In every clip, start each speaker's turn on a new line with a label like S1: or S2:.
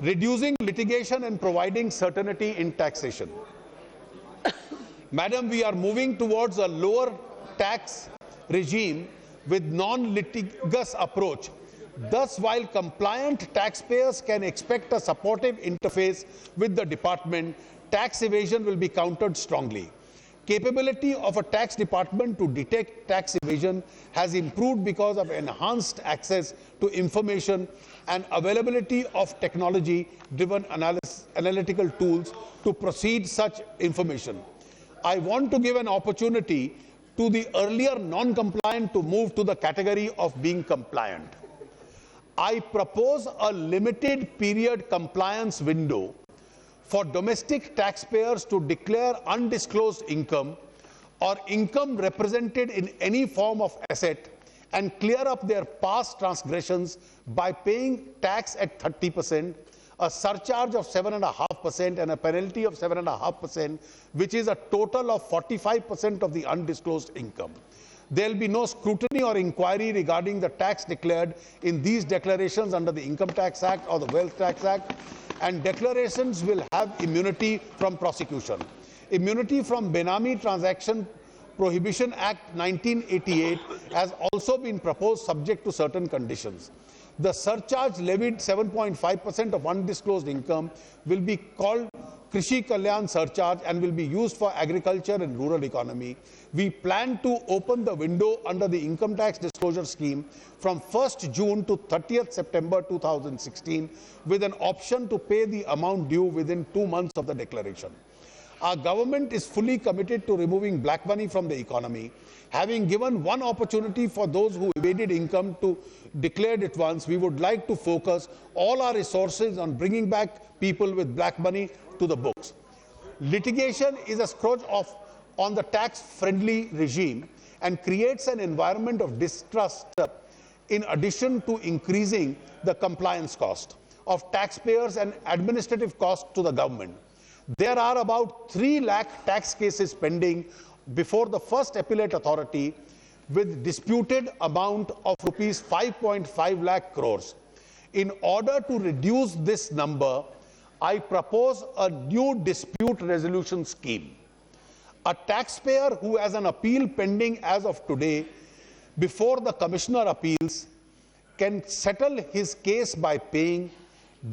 S1: reducing litigation and providing certainty in taxation. Madam, we are moving towards a lower tax regime with non-litigious approach. Thus, while compliant taxpayers can expect a supportive interface with the department, tax evasion will be countered strongly. Capability of a tax department to detect tax evasion has improved because of enhanced access to information and availability of technology-driven analytical tools to proceed such information. I want to give an opportunity to the earlier non-compliant to move to the category of being compliant. I propose a limited period compliance window for domestic taxpayers to declare undisclosed income or income represented in any form of asset and clear up their past transgressions by paying tax at 30%, a surcharge of 7.5% and a penalty of 7.5%, which is a total of 45% of the undisclosed income. There will be no scrutiny or inquiry regarding the tax declared in these declarations under the Income Tax Act or the Wealth Tax Act, and declarations will have immunity from prosecution. Immunity from Benami Transaction Prohibition Act 1988 has also been proposed subject to certain conditions. The surcharge levied 7.5% of undisclosed income will be called Krishi Kalyan surcharge and will be used for agriculture and rural economy. We plan to open the window under the income tax disclosure scheme from 1st June to 30th September 2016 with an option to pay the amount due within 2 months of the declaration. Our government is fully committed to removing black money from the economy. Having given one opportunity for those who evaded income to declare it once, we would like to focus all our resources on bringing back people with black money to the books. Litigation is a scourge on the tax-friendly regime and creates an environment of distrust in addition to increasing the compliance cost of taxpayers and administrative costs to the government. There are about 3 lakh tax cases pending before the first appellate authority with disputed amount of rupees 5.5 lakh crores. In order to reduce this number, I propose a new dispute resolution scheme. A taxpayer who has an appeal pending as of today before the Commissioner Appeals can settle his case by paying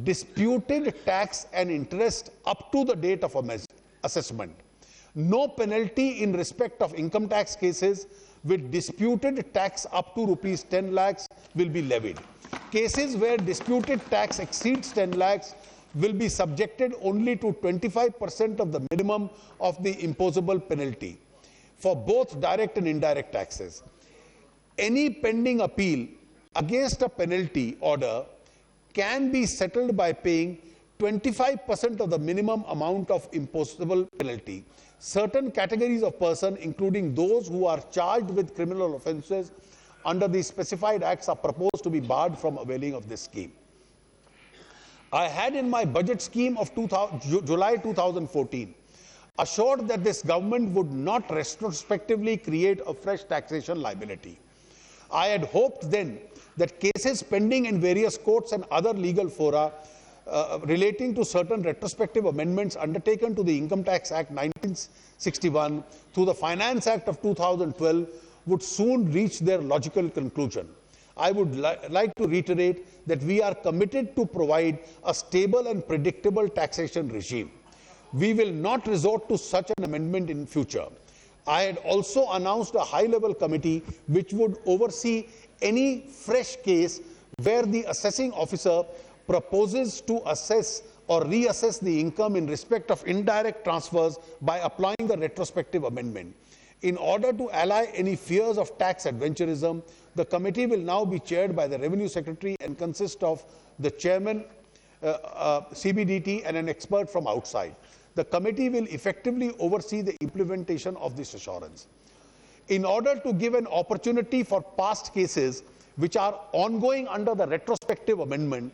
S1: disputed tax and interest up to the date of assessment. No penalty in respect of income tax cases with disputed tax up to rupees 10 lakhs will be levied. Cases where disputed tax exceeds 10 lakhs will be subjected only to 25% of the minimum of the imposable penalty for both direct and indirect taxes. Any pending appeal against a penalty order can be settled by paying 25% of the minimum amount of imposable penalty. Certain categories of persons, including those who are charged with criminal offences under the specified acts, are proposed to be barred from availing of this scheme. I had in my budget scheme of July 2014 assured that this government would not retrospectively create a fresh taxation liability. I had hoped then that cases pending in various courts and other legal fora relating to certain retrospective amendments undertaken to the Income Tax Act 1961 through the Finance Act of 2012 would soon reach their logical conclusion. I would like to reiterate that we are committed to provide a stable and predictable taxation regime. We will not resort to such an amendment in future. I had also announced a high-level committee which would oversee any fresh case where the assessing officer proposes to assess or reassess the income in respect of indirect transfers by applying the retrospective amendment. In order to allay any fears of tax adventurism, the committee will now be chaired by the Revenue Secretary and consist of the chairman, CBDT, and an expert from outside. The committee will effectively oversee the implementation of this assurance. In order to give an opportunity for past cases which are ongoing under the retrospective amendment,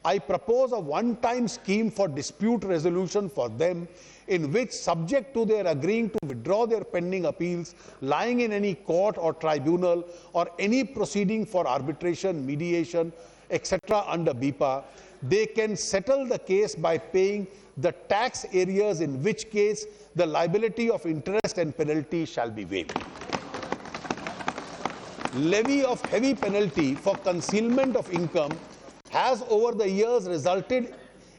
S1: I propose a one-time scheme for dispute resolution for them in which, subject to their agreeing to withdraw their pending appeals lying in any court or tribunal or any proceeding for arbitration, mediation, etc. under BIPA, they can settle the case by paying the tax areas, in which case the liability of interest and penalty shall be waived. Levy of heavy penalty for concealment of income has over the years resulted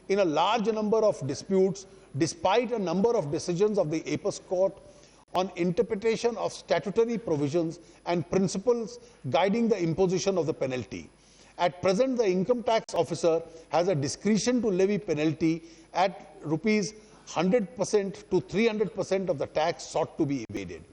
S1: in a large number of disputes, despite a number of decisions of the Apex Court on interpretation of statutory provisions and principles guiding the imposition of the penalty. At present, the income tax officer has a discretion to levy penalty at rupees 100% to 300% of the tax sought to be evaded.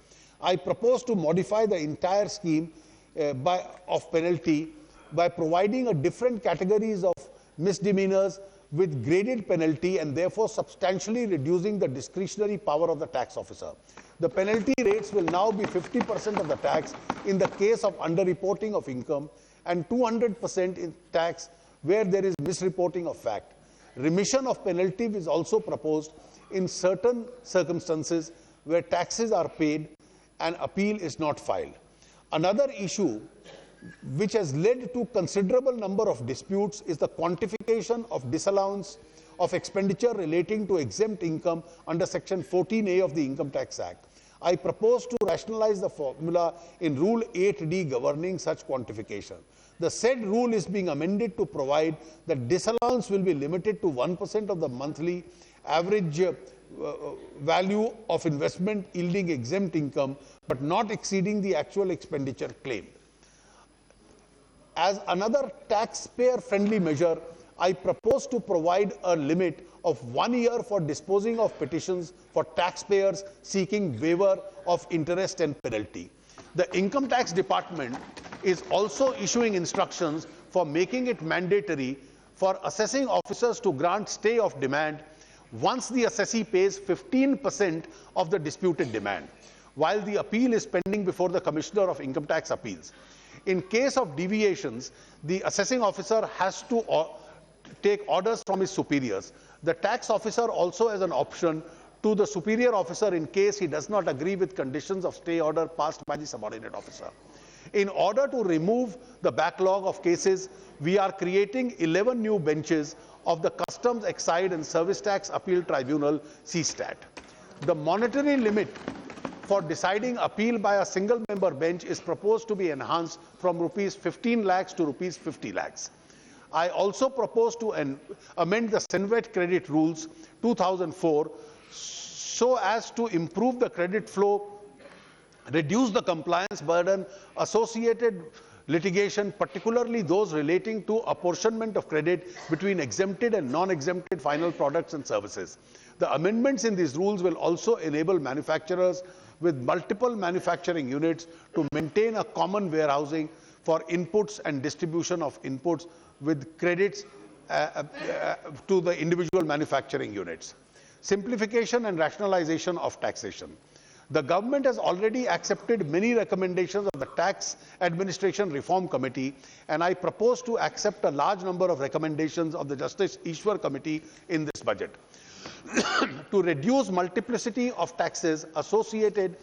S1: I propose to modify the entire scheme of penalty by providing a different categories of misdemeanors with graded penalty, and therefore substantially reducing the discretionary power of the tax officer. The penalty rates will now be 50% of the tax in the case of underreporting of income and 200% in tax where there is misreporting of fact. Remission of penalty is also proposed in certain circumstances where taxes are paid and appeal is not filed. Another issue which has led to considerable number of disputes is the quantification of disallowance of expenditure relating to exempt income under Section 14A of the Income Tax Act. I propose to rationalize the formula in Rule 8D governing such quantification. The said rule is being amended to provide that disallowance will be limited to 1% of the monthly average value of investment yielding exempt income, but not exceeding the actual expenditure claimed. As another taxpayer-friendly measure, I propose to provide a limit of 1 year for disposing of petitions for taxpayers seeking waiver of interest and penalty. The Income Tax Department is also issuing instructions for making it mandatory for assessing officers to grant stay of demand once the assessee pays 15% of the disputed demand, while the appeal is pending before the Commissioner of Income Tax Appeals. In case of deviations, the assessing officer has to take orders from his superiors. The tax officer also has an option to the superior officer in case he does not agree with conditions of stay order passed by the subordinate officer. In order to remove the backlog of cases, we are creating 11 new benches of the Customs, Excise and Service Tax Appeal Tribunal, CSTAT. The monetary limit for deciding appeal by a single member bench is proposed to be enhanced from rupees 15 lakhs to rupees 50 lakhs. I also propose to amend the Senvet Credit Rules 2004 so as to improve the credit flow, reduce the compliance burden associated litigation, particularly those relating to apportionment of credit between exempted and non-exempted final products and services. The amendments in these rules will also enable manufacturers with multiple manufacturing units to maintain a common warehousing for inputs and distribution of inputs with credits to the individual manufacturing units. Simplification and rationalization of taxation. The government has already accepted many recommendations of the Tax Administration Reform Committee, and I propose to accept a large number of recommendations of the Justice Ishwar Committee in this budget. To reduce multiplicity of taxes associated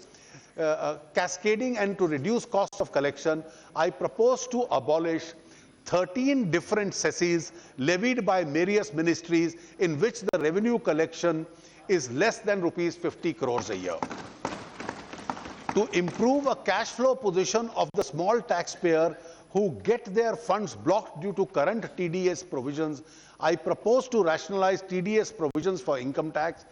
S1: cascading and to reduce cost of collection, I propose to abolish 13 different cesses levied by various ministries in which the revenue collection is less than rupees 50 crores a year. To improve a cash flow position of the small taxpayer who get their funds blocked due to current TDS provisions, I propose to rationalize TDS provisions for income tax